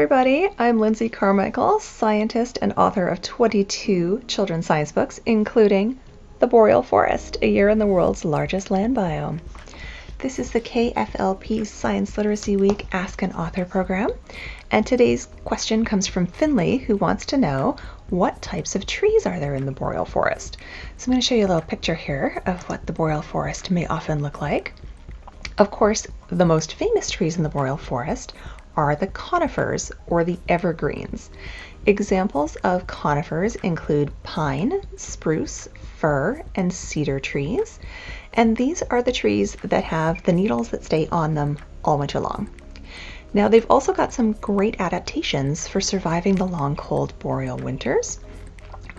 everybody, I'm Lindsay Carmichael, scientist and author of 22 children's science books, including The Boreal Forest, a year in the world's largest land biome. This is the KFLP Science Literacy Week Ask an Author program, and today's question comes from Finley, who wants to know what types of trees are there in the Boreal Forest. So I'm going to show you a little picture here of what the Boreal Forest may often look like. Of course, the most famous trees in the Boreal Forest are the conifers, or the evergreens. Examples of conifers include pine, spruce, fir, and cedar trees, and these are the trees that have the needles that stay on them all winter long. Now, they've also got some great adaptations for surviving the long, cold boreal winters.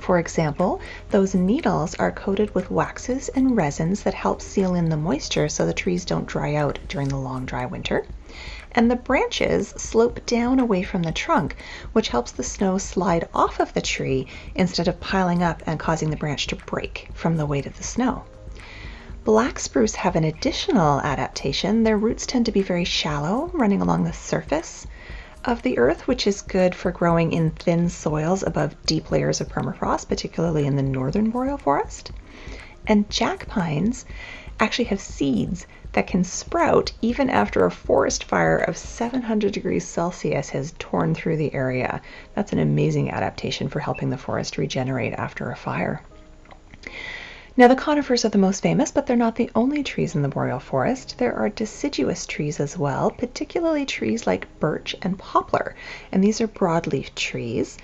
For example, those needles are coated with waxes and resins that help seal in the moisture so the trees don't dry out during the long, dry winter. And the branches slope down away from the trunk, which helps the snow slide off of the tree instead of piling up and causing the branch to break from the weight of the snow. Black spruce have an additional adaptation. Their roots tend to be very shallow, running along the surface of the earth, which is good for growing in thin soils above deep layers of permafrost, particularly in the northern boreal forest. And jack pines actually have seeds that can sprout even after a forest fire of 700 degrees Celsius has torn through the area. That's an amazing adaptation for helping the forest regenerate after a fire. Now, the conifers are the most famous, but they're not the only trees in the boreal forest. There are deciduous trees as well, particularly trees like birch and poplar. And these are broadleaf trees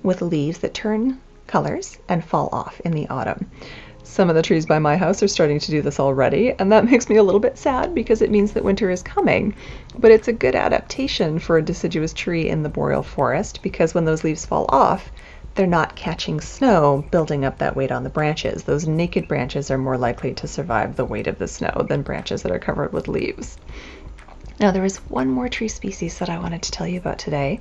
with leaves that turn colors and fall off in the autumn. Some of the trees by my house are starting to do this already, and that makes me a little bit sad because it means that winter is coming. But it's a good adaptation for a deciduous tree in the boreal forest because when those leaves fall off, they're not catching snow, building up that weight on the branches. Those naked branches are more likely to survive the weight of the snow than branches that are covered with leaves. Now, there is one more tree species that I wanted to tell you about today,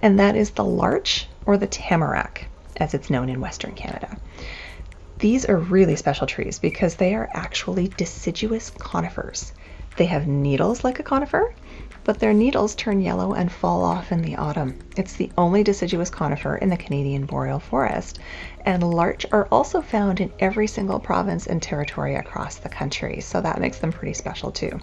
and that is the larch, or the tamarack, as it's known in Western Canada. These are really special trees because they are actually deciduous conifers. They have needles like a conifer, but their needles turn yellow and fall off in the autumn. It's the only deciduous conifer in the Canadian boreal forest, and larch are also found in every single province and territory across the country, so that makes them pretty special too.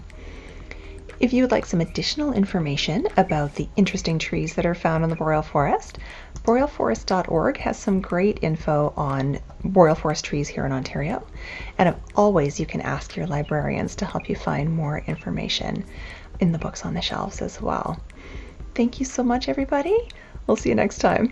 If you would like some additional information about the interesting trees that are found in the boreal forest, borealforest.org has some great info on boreal forest trees here in Ontario. And always, you can ask your librarians to help you find more information in the books on the shelves as well. Thank you so much, everybody. We'll see you next time.